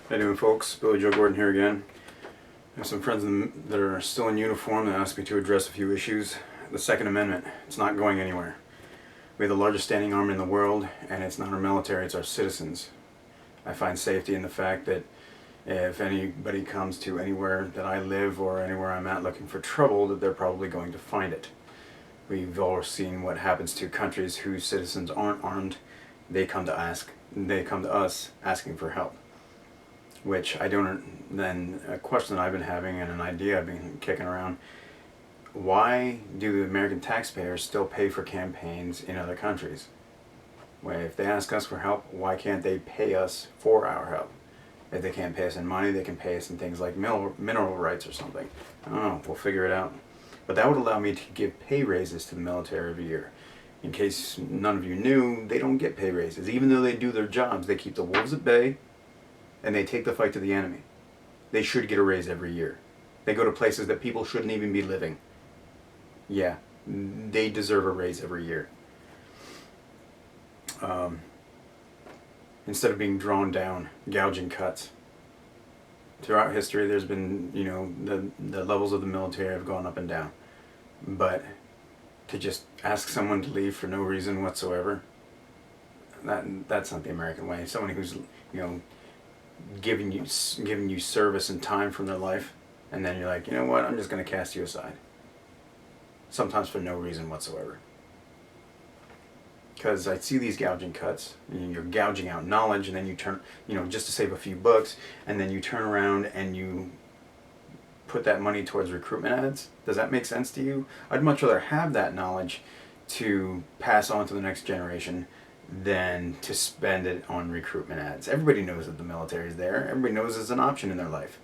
How you doing, folks? BillyJoe Gordon here again. I have some friends that are still in uniform that asked me to address a few issues. The Second Amendment, it's not going anywhere. We have the largest standing army in the world, and it's not our military, it's our citizens. I find safety in the fact that if anybody comes to anywhere that I live or anywhere I'm at looking for trouble, that they're probably going to find it. We've all seen what happens to countries whose citizens aren't armed. They come to us asking for help. Which I don't, then a question that I've been having and an idea I've been kicking around, why do the American taxpayers still pay for campaigns in other countries? Well, if they ask us for help, why can't they pay us for our help? If they can't pay us in money, they can pay us in things like mineral rights or something. I don't know, we'll figure it out. But that would allow me to give pay raises to the military every year. In case none of you knew, they don't get pay raises. Even though they do their jobs, they keep the wolves at bay, and they take the fight to the enemy. They should get a raise every year. They go to places that people shouldn't even be living. Yeah, they deserve a raise every year. Instead of being drawn down, gouging cuts. Throughout history, there's been, the levels of the military have gone up and down. But to just ask someone to leave for no reason whatsoever, that's not the American way. Someone who's, giving you service and time from their life, and then you're like, you know what, I'm just going to cast you aside. Sometimes for no reason whatsoever. Because I see these gouging cuts, and you're gouging out knowledge, and then you turn, just to save a few bucks, and then you turn around and you put that money towards recruitment ads. Does that make sense to you? I'd much rather have that knowledge to pass on to the next generation than to spend it on recruitment ads. Everybody knows that the military is there. Everybody knows it's an option in their life.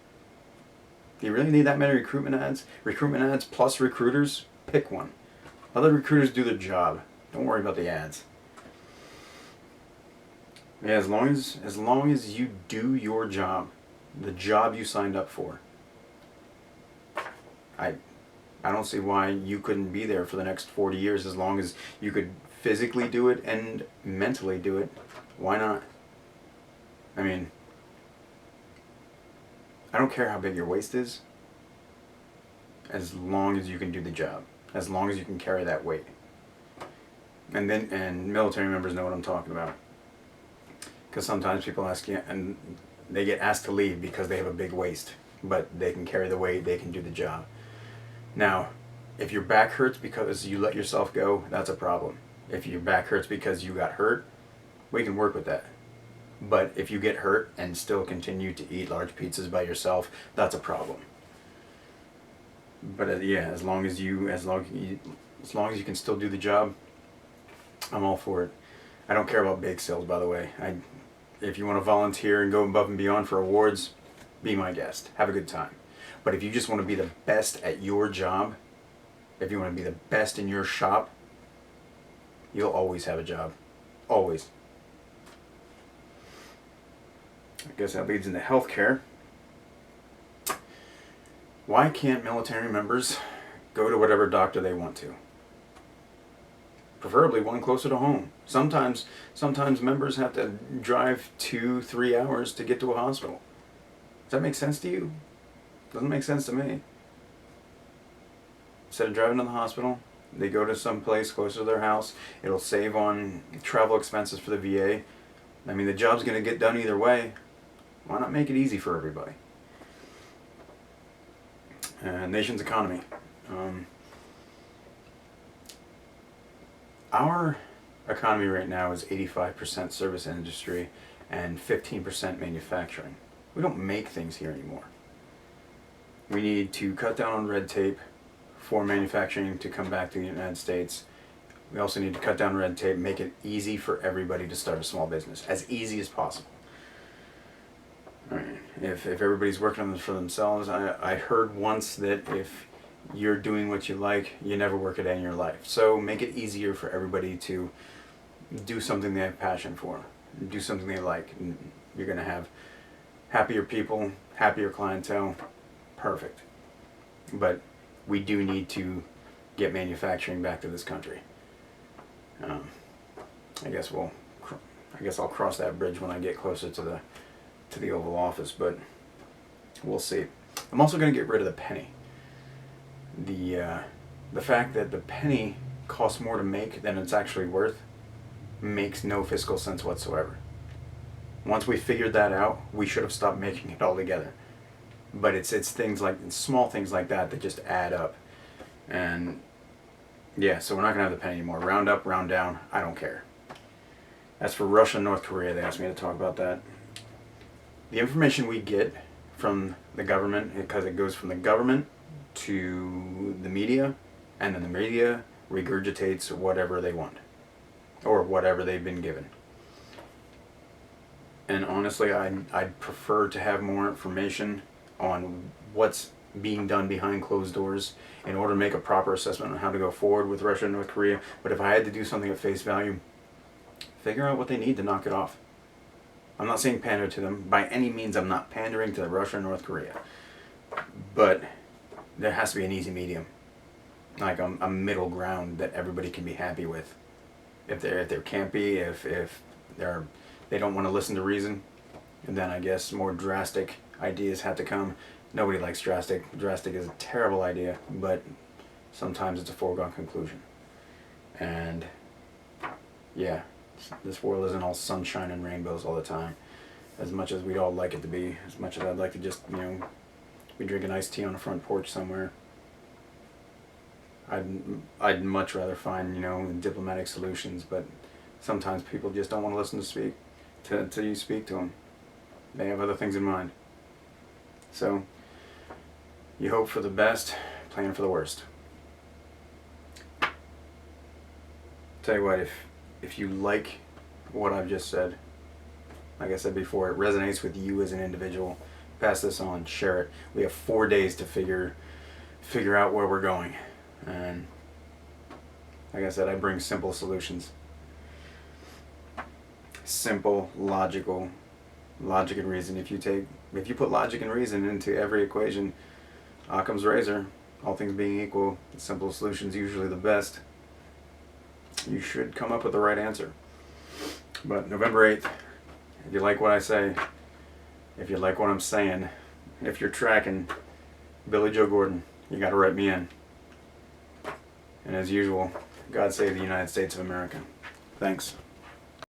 Do you really need that many recruitment ads? Recruitment ads plus recruiters? Pick one. Let the recruiters do their job. Don't worry about the ads. Yeah, as long as you do your job, the job you signed up for, I don't see why you couldn't be there for the next 40 years as long as you could physically do it and mentally do it. Why not? I mean, I don't care how big your waist is, as long as you can do the job, as long as you can carry that weight. And military members know what I'm talking about. Because sometimes people ask you, and they get asked to leave because they have a big waist, but they can carry the weight, they can do the job. Now, if your back hurts because you let yourself go, that's a problem. If your back hurts because you got hurt, we can work with that. But if you get hurt and still continue to eat large pizzas by yourself, that's a problem. But yeah, as long as you can still do the job, I'm all for it. I don't care about bake sales, by the way. If you want to volunteer and go above and beyond for awards, be my guest. Have a good time. But if you just want to be the best at your job, if you want to be the best in your shop, you'll always have a job. Always. I guess that leads into healthcare. Why can't military members go to whatever doctor they want to? Preferably one closer to home. Sometimes members have to drive 2-3 hours to get to a hospital. Does that make sense to you? Doesn't make sense to me. Instead of driving to the hospital, they go to some place closer to their house. It'll save on travel expenses for the VA. I mean, the job's going to get done either way. Why not make it easy for everybody? Nation's economy. Our economy right now is 85% service industry and 15% manufacturing. We don't make things here anymore. We need to cut down on red tape for manufacturing to come back to the United States. We also need to cut down red tape, make it easy for everybody to start a small business, as easy as possible. All right. If everybody's working on this for themselves, I heard once that if you're doing what you like, you never work a day in your life. So make it easier for everybody to do something they have passion for, do something they like. And you're going to have happier people, happier clientele. Perfect. But we do need to get manufacturing back to this country. I guess I'll cross that bridge when I get closer to to the Oval Office, but we'll see. I'm also going to get rid of the penny. The fact that the penny costs more to make than it's actually worth makes no fiscal sense whatsoever. Once we figured that out, we should have stopped making it altogether. But it's small things like that that just add up. And yeah, so we're not going to have the penny anymore. Round up, round down, I don't care. As for Russia and North Korea, they asked me to talk about that. The information we get from the government, because it goes from the government to the media, and then the media regurgitates whatever they want, or whatever they've been given. And honestly, I'd prefer to have more information on what's being done behind closed doors in order to make a proper assessment on how to go forward with Russia and North Korea. But if I had to do something at face value, figure out what they need to knock it off. I'm not saying pander to them. By any means, I'm not pandering to Russia and North Korea. But there has to be an easy medium, like a middle ground that everybody can be happy with. If they're campy, if they don't want to listen to reason, and then I guess more drastic ideas have to come. Nobody likes drastic. Drastic is a terrible idea, but sometimes it's a foregone conclusion. And yeah, this world isn't all sunshine and rainbows all the time, as much as we'd all like it to be. As much as I'd like to just, be drinking iced tea on the front porch somewhere. I'd much rather find, diplomatic solutions, but sometimes people just don't want to listen till you speak to them. They have other things in mind. So, you hope for the best, plan for the worst. Tell you what, if you like what I've just said, like I said before, it resonates with you as an individual, pass this on, share it. We have 4 days to figure out where we're going. And like I said, I bring simple solutions. Simple, logical, logic and reason. If you put logic and reason into every equation, Occam's razor, all things being equal, the simple solution's usually the best. You should come up with the right answer. But November 8th, if you like what I say, if you like what I'm saying, if you're tracking, BillyJoe Gordon, you got to write me in. And as usual, God save the United States of America. Thanks.